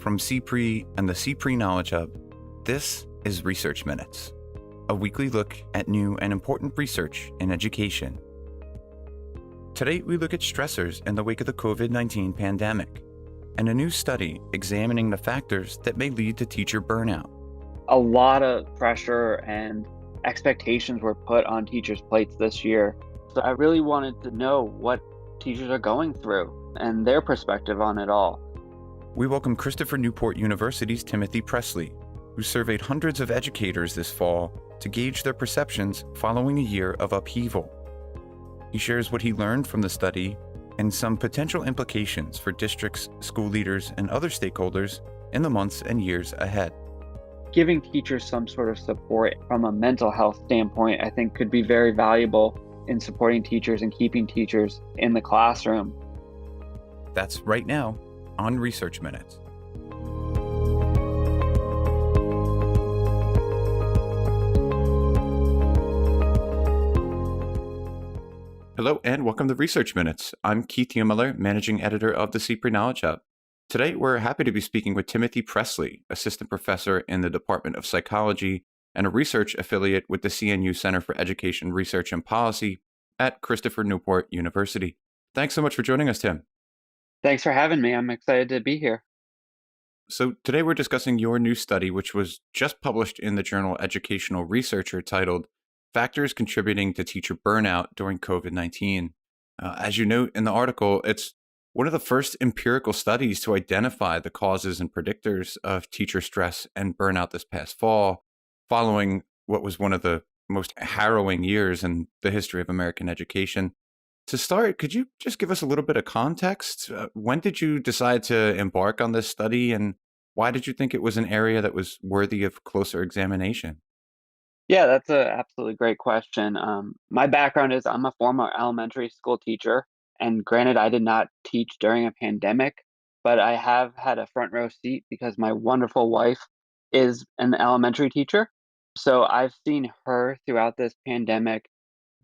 From CPRE and the CPRE Knowledge Hub, this is Research Minutes, a weekly look at new and important research in education. Today, we look at stressors in the wake of the COVID-19 pandemic and a new study examining the factors that may lead to teacher burnout. A lot of pressure and expectations were put on teachers' plates this year. So I really wanted to know what teachers are going through and their perspective on it all. We welcome Newport University's Timothy Pressley, who surveyed hundreds of educators this fall to gauge their perceptions following a year of upheaval. He shares what he learned from the study and some potential implications for districts, school leaders, and other stakeholders in the months and years ahead. Giving teachers some sort of support from a mental health standpoint, I think could be very valuable in supporting teachers and keeping teachers in the classroom. That's right now on Research Minutes. Hello and welcome to Research Minutes. I'm Keith Heumiller, Managing Editor of the CPRE Knowledge Hub. Today, we're happy to be speaking with Timothy Pressley, Assistant Professor in the Department of Psychology and a research affiliate with the CNU Center for Education Research and Policy at Newport University. Thanks so much for joining us, Tim. Thanks for having me. I'm excited to be here. So today we're discussing your new study, which was just published in the journal Educational Researcher, titled Factors Contributing to Teacher Burnout During COVID-19. As you note in the article, it's one of the first empirical studies to identify the causes and predictors of teacher stress and burnout this past fall, following what was one of the most harrowing years in the history of American education. To start, could you just give us a little bit of context? When did you decide to embark on this study, and why did you think it was an area that was worthy of closer examination? Yeah, that's an absolutely great question. My background is I'm a former elementary school teacher, and granted, I did not teach during a pandemic, but I have had a front row seat because my wonderful wife is an elementary teacher. So I've seen her throughout this pandemic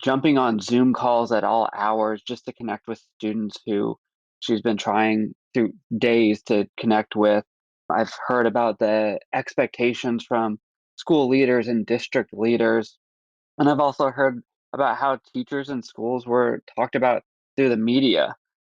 jumping on Zoom calls at all hours just to connect with students who she's been trying through days to connect with. I've heard about the expectations from school leaders and district leaders. And I've also heard about how teachers in schools were talked about through the media.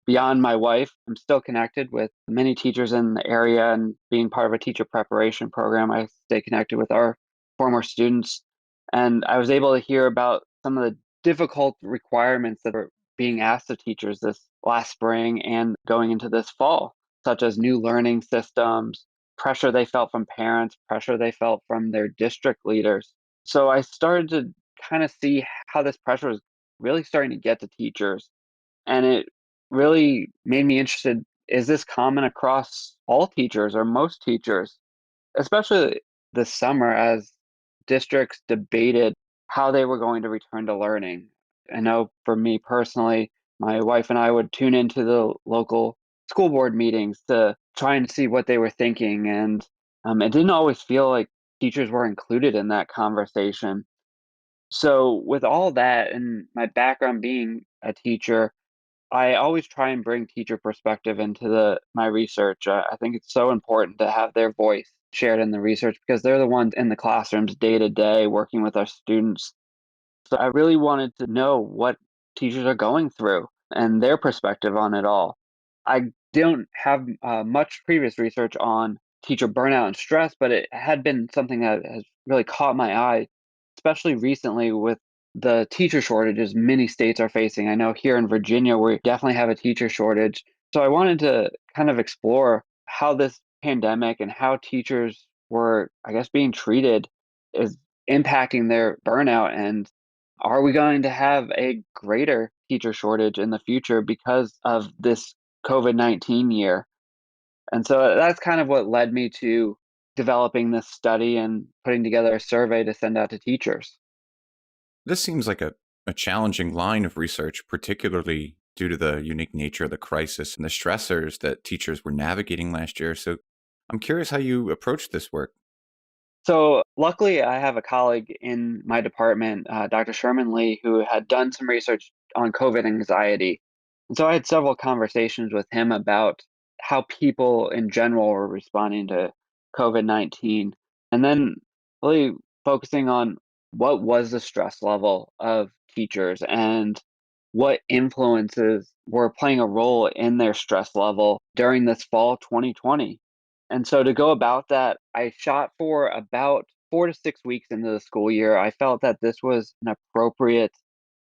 Beyond my wife, I'm still connected with many teachers in the area, and being part of a teacher preparation program, I stay connected with our former students. And I was able to hear about some of the difficult requirements that are being asked of teachers this last spring and going into this fall, such as new learning systems, pressure they felt from parents, pressure they felt from their district leaders. So I started to kind of see how this pressure was really starting to get to teachers. And it really made me interested, is this common across all teachers or most teachers, especially this summer as districts debated how they were going to return to learning. I know for me personally, my wife and I would tune into the local school board meetings to try and see what they were thinking. And it didn't always feel like teachers were included in that conversation. So, with all that and my background being a teacher, I always try and bring teacher perspective into my research. I think it's so important to have their voice shared in the research because they're the ones in the classrooms day to day working with our students. So I really wanted to know what teachers are going through and their perspective on it all. I don't have much previous research on teacher burnout and stress, but it had been something that has really caught my eye, especially recently with the teacher shortages many states are facing. I know here in Virginia, we definitely have a teacher shortage. So I wanted to kind of explore how this pandemic and how teachers were, I guess, being treated is impacting their burnout. And are we going to have a greater teacher shortage in the future because of this COVID-19 year? And so that's kind of what led me to developing this study and putting together a survey to send out to teachers. This seems like a challenging line of research, particularly due to the unique nature of the crisis and the stressors that teachers were navigating last year. So I'm curious how you approached this work. So luckily, I have a colleague in my department, Dr. Sherman Lee, who had done some research on COVID anxiety. And so I had several conversations with him about how people in general were responding to COVID-19. And then really focusing on what was the stress level of teachers and what influences were playing a role in their stress level during this fall 2020. And so to go about that, I shot for about 4 to 6 weeks into the school year. I felt that this was an appropriate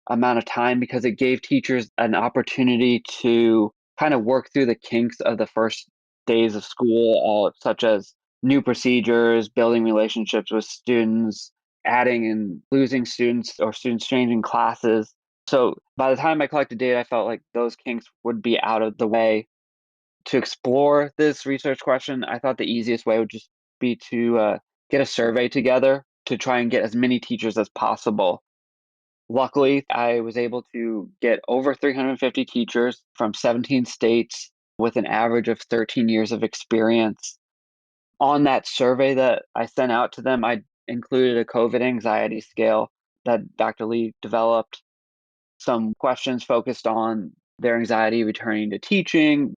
amount of time because it gave teachers an opportunity to kind of work through the kinks of the first days of school, such as new procedures, building relationships with students, adding and losing students or students changing classes. So by the time I collected data, I felt like those kinks would be out of the way. To explore this research question, I thought the easiest way would just be to get a survey together to try and get as many teachers as possible. Luckily, I was able to get over 350 teachers from 17 states with an average of 13 years of experience. On that survey that I sent out to them, I included a COVID anxiety scale that Dr. Lee developed, some questions focused on their anxiety returning to teaching,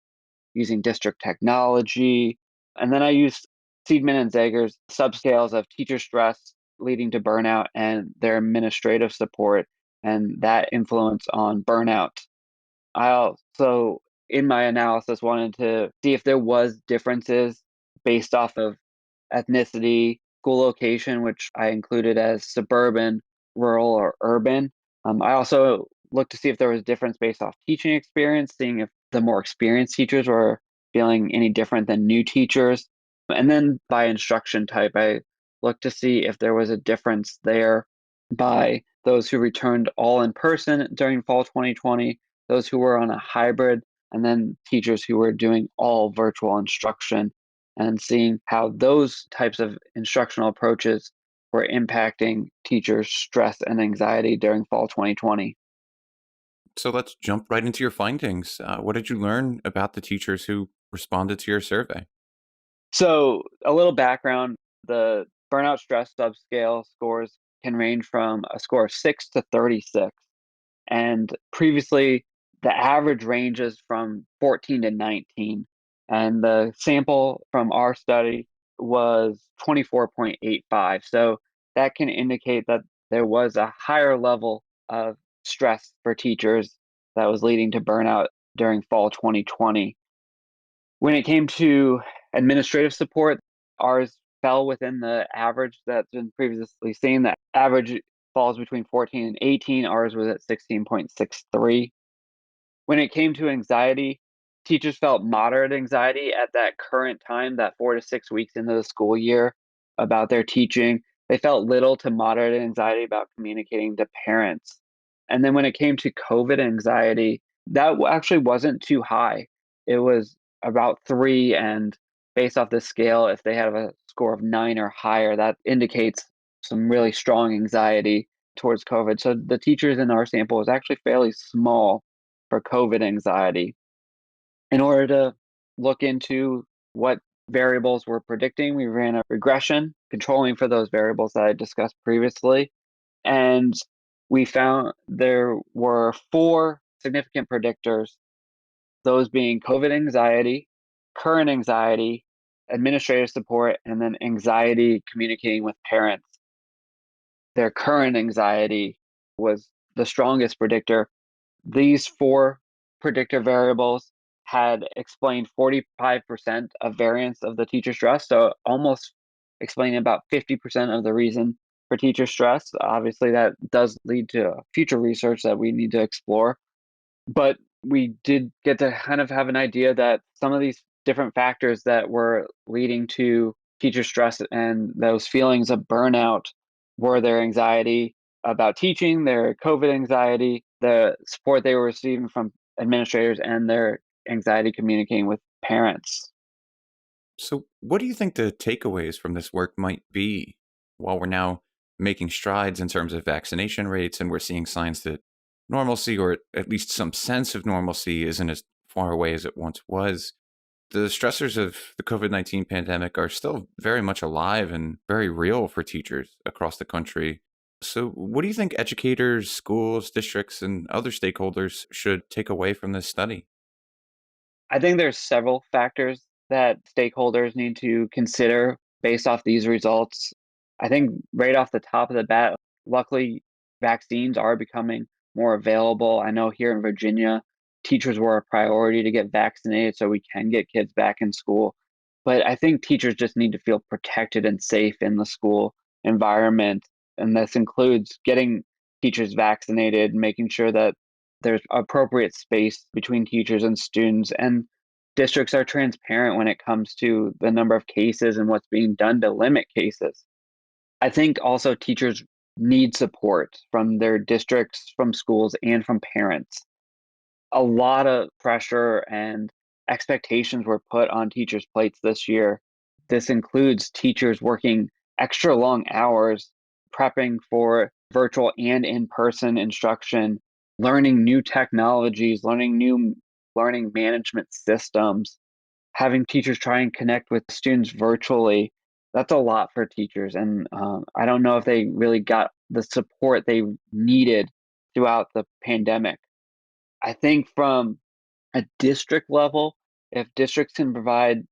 using district technology. And then I used Seidman and Zager's subscales of teacher stress leading to burnout and their administrative support and that influence on burnout. I also, in my analysis, wanted to see if there was differences based off of ethnicity, school location, which I included as suburban, rural, or urban. I also looked to see if there was a difference based off teaching experience, seeing if the more experienced teachers were feeling any different than new teachers. And then by instruction type, I looked to see if there was a difference there by those who returned all in person during fall 2020, those who were on a hybrid, and then teachers who were doing all virtual instruction, and seeing how those types of instructional approaches were impacting teachers' stress and anxiety during fall 2020. So let's jump right into your findings. What did you learn about the teachers who responded to your survey? So, a little background, the burnout stress subscale scores can range from a score of 6 to 36. And previously, the average ranges from 14 to 19. And the sample from our study was 24.85. So that can indicate that there was a higher level of stress for teachers that was leading to burnout during fall 2020. When it came to administrative support, ours fell within the average that's been previously seen. The average falls between 14 and 18. Ours was at 16.63. When it came to anxiety, teachers felt moderate anxiety at that current time, that 4 to 6 weeks into the school year, about their teaching. They felt little to moderate anxiety about communicating to parents. And then when it came to COVID anxiety, that actually wasn't too high. It was about 3. And based off this scale, if they have a score of 9 or higher, that indicates some really strong anxiety towards COVID. So the teachers in our sample was actually fairly small for COVID anxiety. In order to look into what variables we're predicting, we ran a regression controlling for those variables that I discussed previously. And we found there were 4 significant predictors, those being COVID anxiety, current anxiety, administrative support, and then anxiety communicating with parents. Their current anxiety was the strongest predictor. These 4 predictor variables had explained 45% of variance of the teacher stress, so almost explaining about 50% of the reason for teacher stress. Obviously, that does lead to future research that we need to explore. But we did get to kind of have an idea that some of these different factors that were leading to teacher stress and those feelings of burnout were their anxiety about teaching, their COVID anxiety, the support they were receiving from administrators, and their anxiety communicating with parents. So, what do you think the takeaways from this work might be while we're now making strides in terms of vaccination rates and we're seeing signs that normalcy, or at least some sense of normalcy, isn't as far away as it once was? The stressors of the COVID-19 pandemic are still very much alive and very real for teachers across the country. So, what do you think educators, schools, districts, and other stakeholders should take away from this study? I think there's several factors that stakeholders need to consider based off these results. I think right off the top of the bat, luckily, vaccines are becoming more available. I know here in Virginia, teachers were a priority to get vaccinated so we can get kids back in school. But I think teachers just need to feel protected and safe in the school environment. And this includes getting teachers vaccinated, making sure that there's appropriate space between teachers and students, and districts are transparent when it comes to the number of cases and what's being done to limit cases. I think also teachers need support from their districts, from schools, and from parents. A lot of pressure and expectations were put on teachers' plates this year. This includes teachers working extra long hours, prepping for virtual and in person instruction, learning new technologies, learning new learning management systems, having teachers try and connect with students virtually. That's a lot for teachers. And I don't know if they really got the support they needed throughout the pandemic. I think from a district level, if districts can provide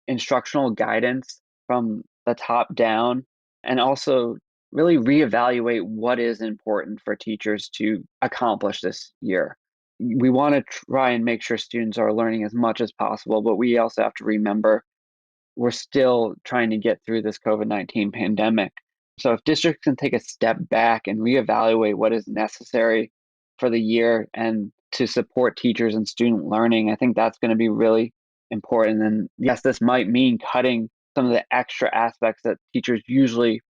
instructional guidance from the top down and also really reevaluate what is important for teachers to accomplish this year. We want to try and make sure students are learning as much as possible, but we also have to remember we're still trying to get through this COVID-19 pandemic. So if districts can take a step back and reevaluate what is necessary for the year and to support teachers and student learning, I think that's going to be really important. And yes, this might mean cutting some of the extra aspects that teachers usually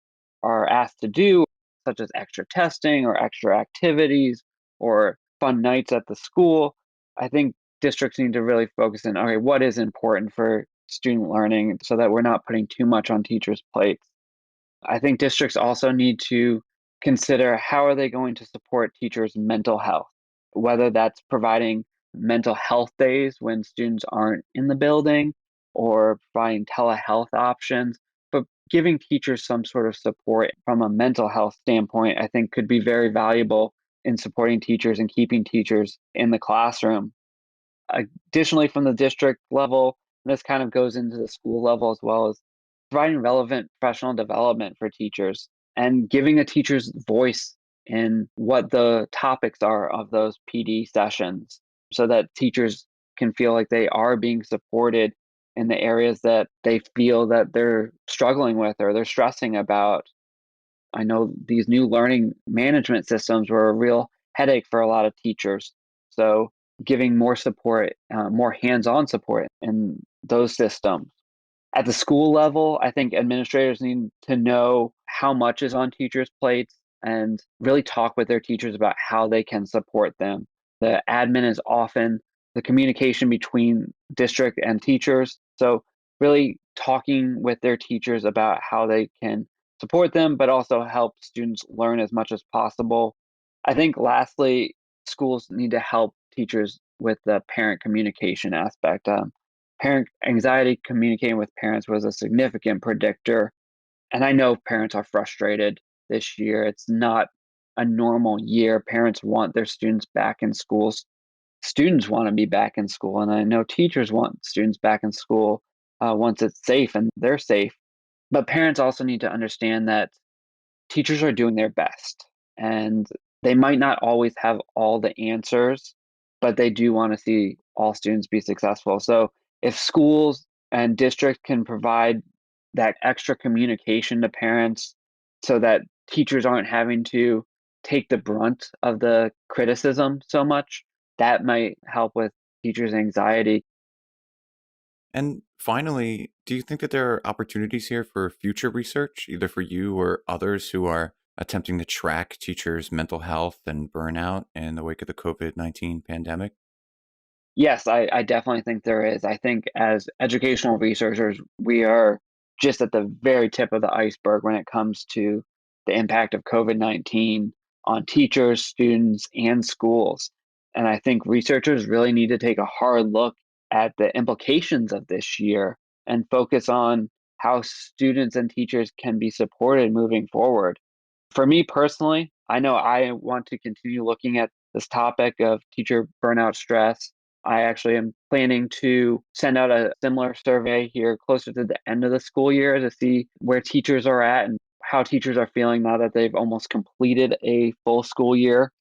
are asked to do, such as extra testing or extra activities or fun nights at the school. I think districts need to really focus on, okay, what is important for student learning so that we're not putting too much on teachers' plates. I think districts also need to consider how are they going to support teachers' mental health, whether that's providing mental health days when students aren't in the building or providing telehealth options, but giving teachers some sort of support from a mental health standpoint, I think could be very valuable in supporting teachers and keeping teachers in the classroom. Additionally, from the district level, and this kind of goes into the school level as well, as providing relevant professional development for teachers and giving a teacher's voice in what the topics are of those PD sessions so that teachers can feel like they are being supported in the areas that they feel that they're struggling with or they're stressing about. I know these new learning management systems were a real headache for a lot of teachers. So giving more support, more hands-on support in those systems. At the school level, I think administrators need to know how much is on teachers' plates and really talk with their teachers about how they can support them. The admin is often the communication between district and teachers. So really talking with their teachers about how they can support them, but also help students learn as much as possible. I think lastly, schools need to help teachers with the parent communication aspect. Parent anxiety communicating with parents was a significant predictor. And I know parents are frustrated this year. It's not a normal year. Parents want their students back in schools. Students want to be back in school. And I know teachers want students back in school once it's safe and they're safe. But parents also need to understand that teachers are doing their best and they might not always have all the answers, but they do want to see all students be successful. So if schools and districts can provide that extra communication to parents so that teachers aren't having to take the brunt of the criticism so much, that might help with teachers' anxiety. And finally, do you think that there are opportunities here for future research, either for you or others who are attempting to track teachers' mental health and burnout in the wake of the COVID-19 pandemic? Yes, I definitely think there is. I think as educational researchers, we are just at the very tip of the iceberg when it comes to the impact of COVID-19 on teachers, students, and schools. And I think researchers really need to take a hard look at the implications of this year and focus on how students and teachers can be supported moving forward. For me personally, I know I want to continue looking at this topic of teacher burnout stress. I actually am planning to send out a similar survey here closer to the end of the school year to see where teachers are at and how teachers are feeling now that they've almost completed a full school year.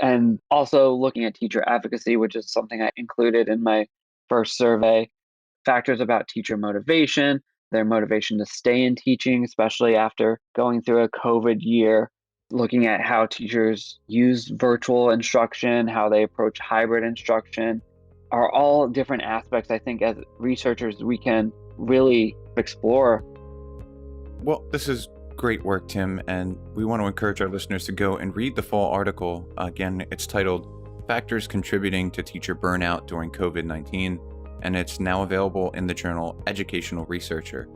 And also looking at teacher advocacy, which is something I included in my first survey, factors about teacher motivation, their motivation to stay in teaching, especially after going through a COVID year, looking at how teachers use virtual instruction, how they approach hybrid instruction, are all different aspects I think as researchers we can really explore. Well, this is great work, Tim, and we want to encourage our listeners to go and read the full article. Again, it's titled Factors Contributing to Teacher Burnout During COVID-19, and it's now available in the journal Educational Researcher.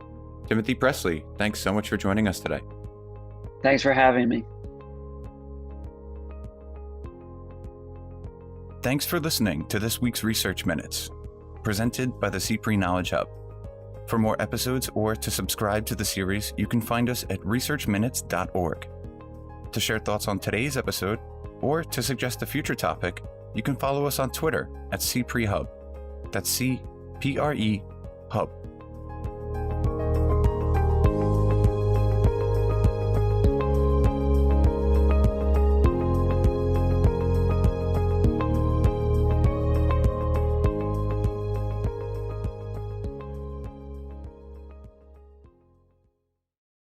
Timothy Pressley, thanks so much for joining us today. Thanks for having me. Thanks for listening to this week's Research Minutes, presented by the CPRE Knowledge Hub. For more episodes or to subscribe to the series, you can find us at researchminutes.org. To share thoughts on today's episode or to suggest a future topic, you can follow us on Twitter at CPRE Hub. That's CPRE Hub.